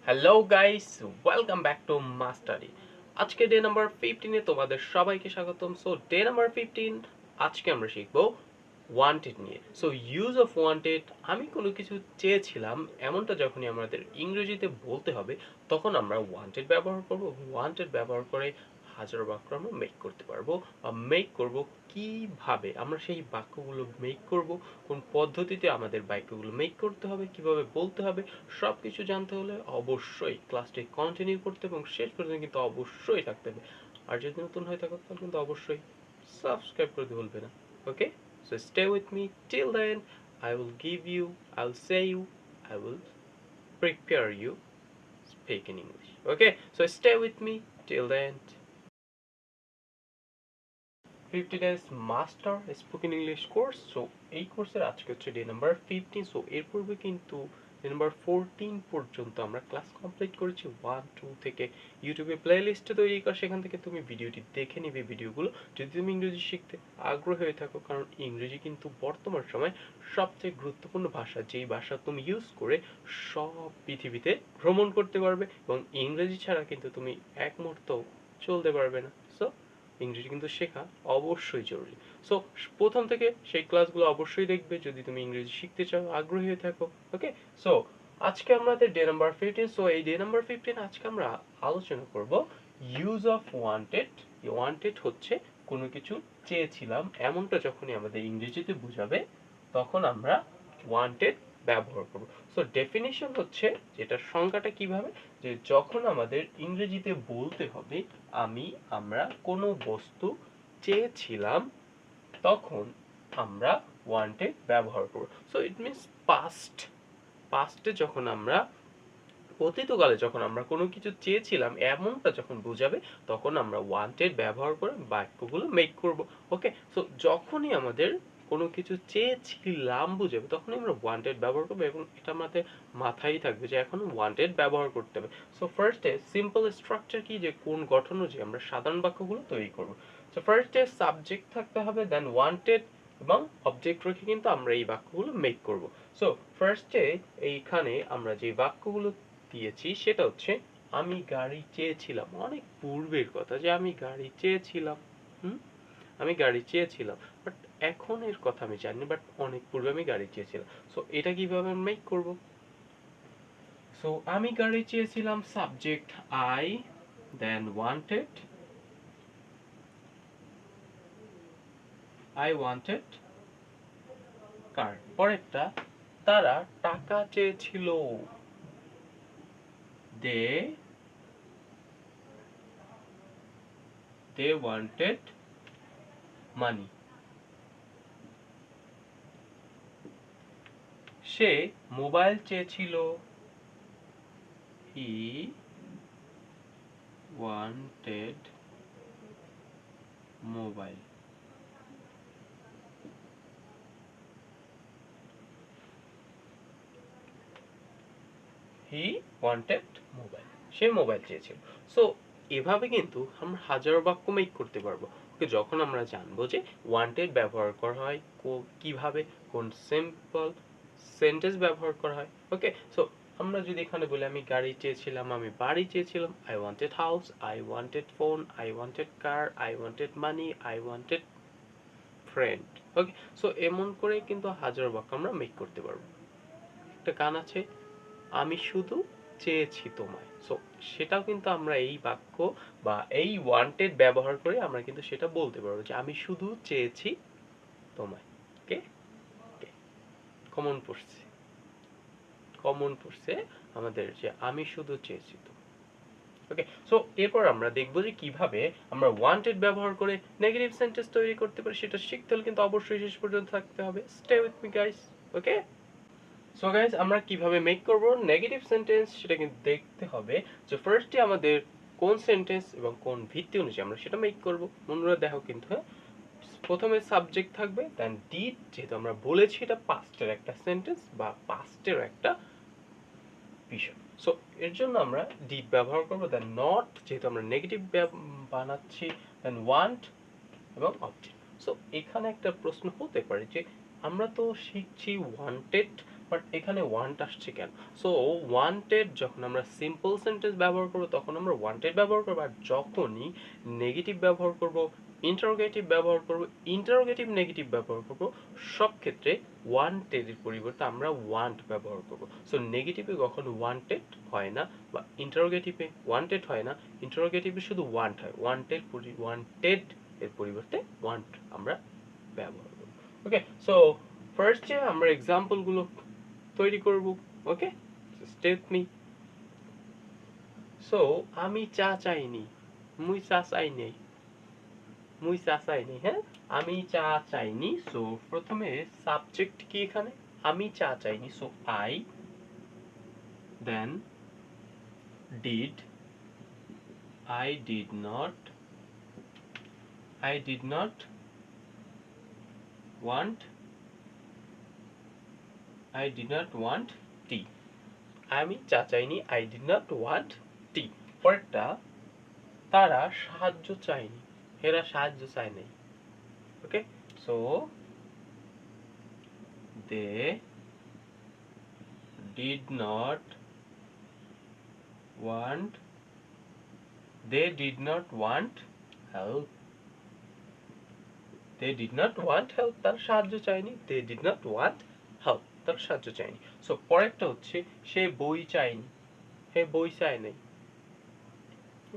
Hello guys, welcome back to mastery. আজকে day number 15 এ তোমাদের সবাইকে স্বাগতম। সো ডে নাম্বার 15 আজকে আমরা শিখবো ওয়ান্টেড নিয়ে। সো ইউজ অফ ওয়ান্টেড, আমি কোনো কিছু চেয়েছিলাম এমনটা যখনই আমাদের ইংরেজিতে বলতে হবে তখন আমরা ওয়ান্টেড ব্যবহার করব। ওয়ান্টেড ব্যবহার করে হাজার বাক্য আমরা মেক করতে পারবো বা মেক করব। কিভাবে আমরা সেই বাক্যগুলো মেক করব, কোন পদ্ধতিতে আমাদের বাক্যগুলো মেক করতে হবে, কিভাবে বলতে হবে, সব কিছু জানতে হলে অবশ্যই ক্লাসটি কন্টিনিউ করতে এবং শেষ পর্যন্ত কিন্তু অবশ্যই থাকতে হবে। আর যদি নতুন হয়ে থাকো তাহলে কিন্তু অবশ্যই সাবস্ক্রাইব করতে ভুলবে না। ওকে, so stay with me till the end. I'll say you, I will prepare you speak in English. Okay, so stay with me till the end. 50 days master spoken English course. So এই কোর্সের আজকে হচ্ছে day number 15। So এর পূর্বে কিন্তু day number 14 পর্যন্ত আমরা class complete করেছি 1 2 থেকে। ইউটিউবে প্লেলিস্ট তৈরি কর, সেখান থেকে তুমি ভিডিওটি দেখে নিবে ভিডিওগুলো যদি তুমি ইংরেজি শিখতে আগ্রহী হয়ে থাকো। কারণ ইংরেজি কিন্তু বর্তমান সময় সবচেয়ে গুরুত্বপূর্ণ ভাষা, যেই ভাষা তুমি ইউজ করে সব পৃথিবীতে ভ্রমণ করতে পারবে এবং ইংরেজি ছাড়া কিন্তু তুমি এক মুহূর্ত চলতে পারবে না। সো ইংরেজি কিন্তু শেখা অবশ্যই জরুরি। সো প্রথম থেকে সেই ক্লাসগুলো অবশ্যই দেখবে যদি তুমি ইংরেজি শিখতে চাও, আগ্রহী হয়ে থাকো। ওকে, সো আজকে আমাদের ডে নাম্বার 15। সো এই ডে নাম্বার 15 আজকে আমরা আলোচনা করব ইউজ অফ ওয়ান্টেড। ওয়ান্টেড হচ্ছে কোনো কিছু চেয়েছিলাম এমনটা যখনই আমাদের ইংরেজিতে বোঝাবে তখন আমরা ওয়ান্টেড ব্যবহার করব। সো ডেফিনিশন হচ্ছে, যেটার সংজ্ঞাটা কিভাবে, যে যখন আমাদের ইংরেজিতে বলতে হবে আমরা কোনো বস্তু চেয়েছিলাম তখন আমরা ওয়ান্টেড ব্যবহার করব। সো ইট মিনস পাস্টে যখন আমরা অতীতকালে যখন আমরা কোনো কিছু চেয়েছিলাম এমনটা যখন বোঝাবে তখন আমরা ওয়ান্টেড ব্যবহার করে বাক্যগুলো মেক করব। ওকে, সো যখনই আমাদের কোনো কিছু চেয়েছিলাম বুঝাবে তখনই আমরা ওয়ান্টেড ব্যবহার করবো এবং এটা আমাদের মাথায় থাকবে যে এখন ওয়ান্টেড ব্যবহার করতে হবে। সো ফার্স্টে সিম্পল স্ট্রাকচার কি, যে কোন গঠন অনুযায়ী আমরা সাধারণ বাক্যগুলো তৈরি করব। সো ফার্স্টে সাবজেক্ট থাকতে হবে, দেন ওয়ান্টেড এবং অবজেক্ট রেখে কিন্তু আমরা এই বাক্যগুলো মেক করব। সো ফার্স্টে এইখানে আমরা যে বাক্যগুলো দিয়েছি সেটা হচ্ছে আমি গাড়ি চেয়েছিলাম। অনেক পূর্বের কথা যে আমি গাড়ি চেয়েছিলাম। আমি গাড়ি চেয়েছিলাম, বাট এখন এর কথা আমি জানি, বাট অনেক পূর্বে আমি গাড়ি চেয়েছিলাম। সো এটা কিভাবে মেক করব? সো আমি গাড়ি চেয়েছিলাম, subject I, then wanted, I wanted car. পরেরটা তারা টাকা চেয়েছিল, they wanted money. Say mobile চেয়েছিল, he wanted mobile. He wanted mobile, say mobile চেয়েছিল। সো এভাবে কিন্তু আমরা হাজারো বাক্য মেক করতে পারবো। ওকে, যখন আমরা জানবো যে ওয়ান্টেড ব্যবহার করা হয় কিভাবে, কোন সিম্পল সেন্টেন্স ব্যবহার করা হয়। ওকে, সো আমরা যদি এখানে বলি আমি গাড়ি চেয়েছিলাম, আমি বাড়ি চেয়েছিলাম, I wanted house, I wanted phone, I wanted car, I wanted money, I wanted friend. Okay, so এমন করে কিন্তু হাজারো বাক্য আমরা মেক করতে পারবো। একটা গান আছে, আমি শুধু চেয়েছি তোমায়। সো সেটাও কিন্তু আমরা এই বাক্য বা এই ওয়ান্টেড ব্যবহার করে আমরা কিন্তু সেটা বলতে পারবো যে আমি শুধু চেয়েছি তোমায়। কে কে কমন পড়ছে আমাদের যে আমি শুধু চেয়েছি তো। ওকে, সো এরপর আমরা দেখবো যে কিভাবে আমরা ওয়ান্টেড ব্যবহার করে নেগেটিভ সেন্টেন্স তৈরি করতে পারি। সেটা শিখতে হলে কিন্তু অবশ্যই শেষ পর্যন্ত থাকতে হবে। Stay with me guys. Okay, so guys আমরা কিভাবে মেক করব নেগেটিভ সেন্টেন্স সেটা কিন্তু দেখতে হবে যে ফার্স্টে আমাদের কোন সেন্টেন্স এবং কোন ভিত্তি অনুযায়ী আমরা সেটা মেক করব। মনে দেখো কিন্তু, হ্যাঁ, প্রথমে সাবজেক্ট থাকবে, দেন ডিড, যেহেতু আমরা বলেছি এটা পাস্টের একটা সেন্টেন্স বা পাস্টের একটা বিষয়। সো এর জন্য আমরা ডিড ব্যবহার করব, দেন নট, যেহেতু আমরা নেগেটিভ বানাচ্ছি, দেন ওয়ান্ট এবং অবজেক্ট। সো এখানে একটা প্রশ্ন হতে পারে যে আমরা তো শিখছি ওয়ান্টেড বাট এখানে ওয়ান্ট আসছে কেন? সো ওয়ান্টেড যখন আমরা সিম্পল সেন্টেন্স ব্যবহার করব তখন আমরা ওয়ান্টেড ব্যবহার করব, আর যখনই নেগেটিভ ব্যবহার করব, ইন্টারোগেটিভ ব্যবহার করব, ইন্টারোগেটিভ নেগেটিভ ব্যবহার করব, সব ক্ষেত্রে ওয়ান্টেড এর পরিবর্তে আমরা ওয়ান্ট ব্যবহার করব। সো নেগেটিভে কখনো ওয়ান্টেড হয় না, বা ইন্টারোগেটিভে ওয়ান্টেড হয় না, ইন্টারোগেটিভে শুধু ওয়ান্ট হয়, ওয়ান্টেড এর পরিবর্তে ওয়ান্ট আমরা ব্যবহার করব। ওকে, সো ফার্স্টে আমরা এক্সাম্পল গুলো তৈরি করব। ওকে, স্টে উইথ মি। সো আমি চা চাইনি, মুই চা চাই নাই, মুই চা চাইনি। হ্যাঁ, আমি চা চাইনি। সো প্রথমে সাবজেক্ট কি এখানে? আমি চা চাইনি, so I, then did, I did not want, tea. আমি চা চাইনি, I did not want tea. পরেরটা, তারা সাহায্য চায়নি, এরা সাহায্য চায় নাই। ওকে, so they did not want help. তারা সাহায্য চায়নি, they did not want help, তারা সাহায্য চায়নি। সো পরেরটা হচ্ছে, সে বই চায়নি, হে বই চায় নাই,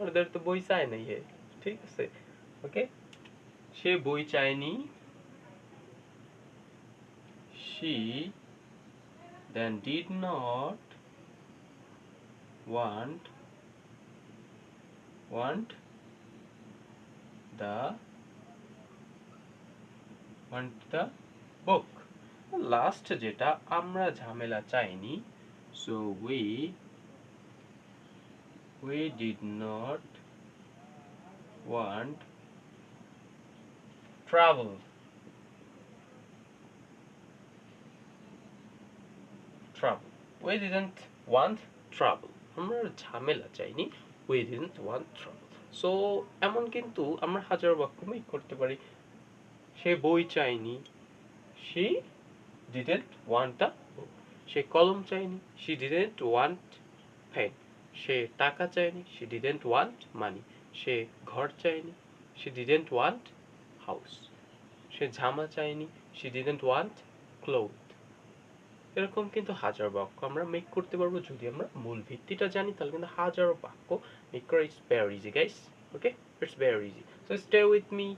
ওদের তো বই চায় নাই হে। ঠিক আছে, ওকে, সে বই চায়নি, she then did not want the book. Last যেটা, আমরা ঝামেলা চাইনি, so we did not want trouble. We didn't want trouble. আমরা ঝামেলা চাইনি, we didn't want trouble. So এমন কিন্তু আমরা হাজার বাক্য মেক করতে পারি। সে বই চায়নি, she didn't want a book. সে কলম চায়নি, she didn't want pen. সে টাকা চায়নি, she didn't want money. সে ঘর চায়নি, she didn't want house. সে জামা চায়নি, she didn't want clothes. এরকম কিন্তু হাজার বাক্য আমরা মেক করতে পারবো যদি আমরা মূল ভিত্তিটা জানি, তাহলে কিন্তু হাজারো বাক্য মেক করা it's very easy guys. Okay, it's very easy. So stay with me.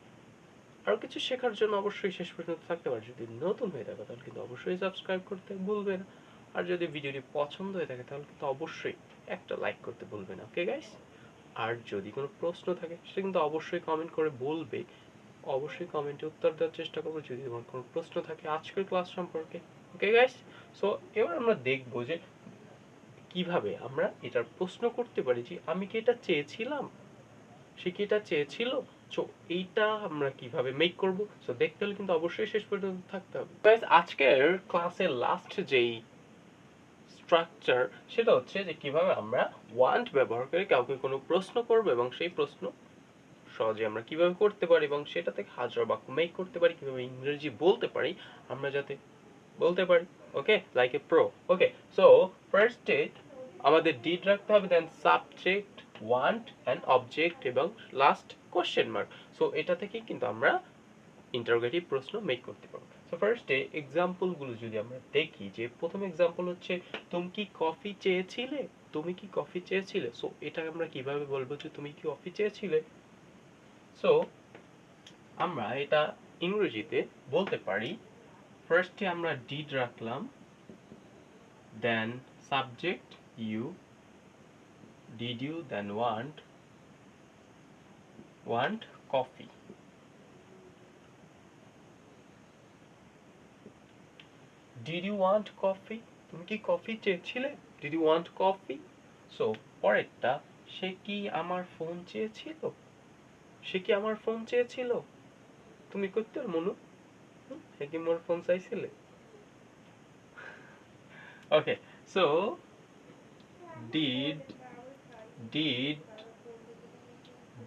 আর কিছু শেখার জন্য অবশ্যই শেষ পর্যন্ত থাকতে পারে। যদি নতুন হয়ে থাকে তাহলে কিন্তু অবশ্যই সাবস্ক্রাইব করতে ভুলবে না। আর যদি ভিডিওটি পছন্দ হয়ে থাকে তাহলে কিন্তু অবশ্যই একটা লাইক করতে ভুলবে না। ওকে গাইস, আর যদি কোনো প্রশ্ন থাকে সেটা কিন্তু অবশ্যই কমেন্ট করে বলবে। অবশ্যই কমেন্টে উত্তর দেওয়ার চেষ্টা করবো যদি তোমার কোনো প্রশ্ন থাকে আজকের ক্লাস সম্পর্কে। ওকে গাইস, সো এবার আমরা দেখবো যে কিভাবে আমরা এটার প্রশ্ন করতে পারি যে আমি কি এটা চেয়েছিলাম, সে কি এটা চেয়েছিল। সো এইটা আমরা কিভাবে মেক করব, সো দেখতে হলে কিন্তু অবশ্যই শেষ পর্যন্ত থাকতে হবে। গাইস, আজকের ক্লাসের লাস্ট যেই স্ট্রাকচার সেটা হচ্ছে যে কিভাবে আমরা ওয়ান্ট ব্যবহার করে কাউকে কোনো প্রশ্ন করব এবং সেই প্রশ্ন সহজে আমরা কিভাবে করতে পারি এবং সেটা থেকে হাজার বাক্য মেক করতে পারি, কিভাবে ইংরেজি বলতে পারি আমরা যাতে বলতে পারি। Okay, like a pro. Okay, so ফার্স্টে আমাদের ডিড রাখতে হবে, then subject, want and object এবং লাস্ট কোশ্চেন মার্ক। সো এটা থেকে কিন্তু আমরা ইন্টারোগেটিভ প্রশ্ন মেক করতে পারবো। সো ফার্স্টে এক্সাম্পল গুলো যদি আমরা দেখি, যে প্রথম এক্সাম্পল হচ্ছে, তুমি কি কফি চেয়েছিলে, তুমি কি কফি চেয়েছিলে। সো এটা আমরা কিভাবে বলবো যে তুমি কি কফি চেয়েছিলে। সো আমরা এটা ইংরেজিতে বলতে পারি, ফার্স্টে আমরা ডিড রাখলাম, then subject you, did you, then want coffee. Did you want coffee, তুমি কি কফি চেয়েছিলে, did you want coffee. So পরেরটা, সে কি আমার ফোন চেয়েছিল, সে কি আমার ফোন চেয়েছিল। তুমি করতে মনু, সে কি মোর ফোন চাইছিলে। Okay, so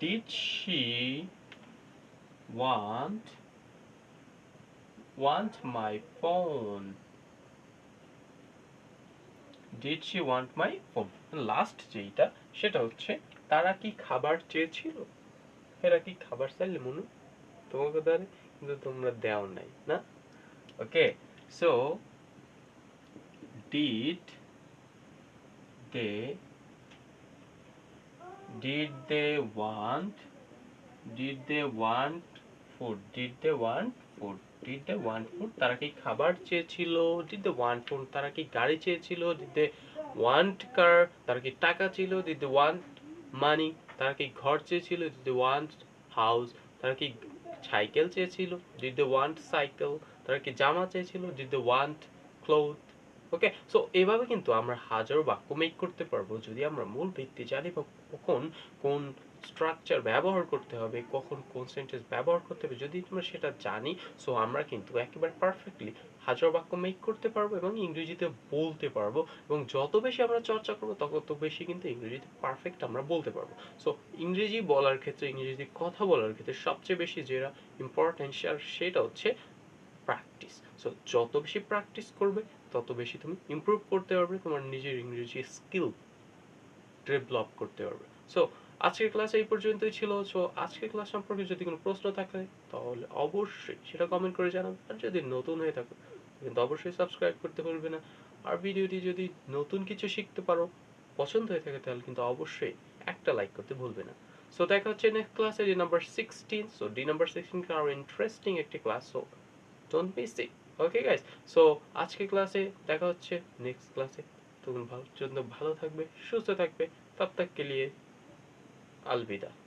did she want my phone, did she want my phone. Last যেইটা সেটা হচ্ছে তারা কি খাবার চেয়েছিল, এরা কি খাবার চাইলে মনু তোমাকে দ্বারে, কিন্তু তোমরা দেও নাই না। Okay, so did they want, did they want food, did they want food, did they want food, তারা কি খাবার চেয়েছিল, ডিড দে ওয়ান্ট ফুড, তারা কি গাড়ি চেয়েছিল, ডিড দে ওয়ান্ট কার, তারা কি টাকা ছিল, ডিড দে ওয়ান্ট মানি, তারা কি ঘর চেয়েছিল, ডিড দে ওয়ান্ট হাউস, তারা কি সাইকেল চেয়েছিল, ডিড দে ওয়ান্ট সাইকেল, তারা কি জামা চেয়েছিল, did they want cloth. Okay, so এভাবে কিন্তু আমরা হাজারো বাক্য মেক করতে পারবো যদি আমরা মূল ভিত্তি জানি বা কখন কোন স্ট্রাকচার ব্যবহার করতে হবে, কখন কোন সেন্টেন্স ব্যবহার করতে হবে, যদি আমরা সেটা জানি, সো আমরা কিন্তু একেবারে পারফেক্টলি হাজারো বাক্য মেক করতে পারবো এবং ইংরেজিতে বলতে পারবো, এবং যত বেশি আমরা চর্চা করবো তত বেশি কিন্তু ইংরেজিতে পারফেক্ট আমরা বলতে পারবো। সো ইংরেজি বলার ক্ষেত্রে, ইংরেজিতে কথা বলার ক্ষেত্রে সবচেয়ে বেশি যেটা ইম্পর্টেন্ট সেটা হচ্ছে প্র্যাকটিস। সো যত বেশি প্র্যাকটিস করবে তত বেশি তুমি ইমপ্রুভ করতে পারবে, তোমার নিজের ইংরেজি স্কিল ডেভেলপ করতে পারবে। সো আজকের ক্লাস এই পর্যন্তই ছিল। সো আজকের ক্লাস সম্পর্কে যদি কোনো প্রশ্ন থাকে তাহলে অবশ্যই সেটা কমেন্ট করে জানাবে, আর যদি নতুন হয়ে থাকো কিন্তু অবশ্যই সাবস্ক্রাইব করতে ভুলবে না। আর ভিডিওটি যদি নতুন কিছু শিখতে পারো, পছন্দ হয়ে থাকে, তাহলে কিন্তু অবশ্যই একটা লাইক করতে ভুলবে না। সো দেখা হচ্ছে নেক্সট ক্লাসে, D number 16। So D number 16 আরো ইন্টারেস্টিং একটি class, so don't miss it. Okay guys, so আজকে ক্লাসে দেখা হচ্ছে নেক্সট ক্লাসে। তখন ভালো থাকবে, সুস্থ থাকবে। তব তক কে লিয়ে अलविदा।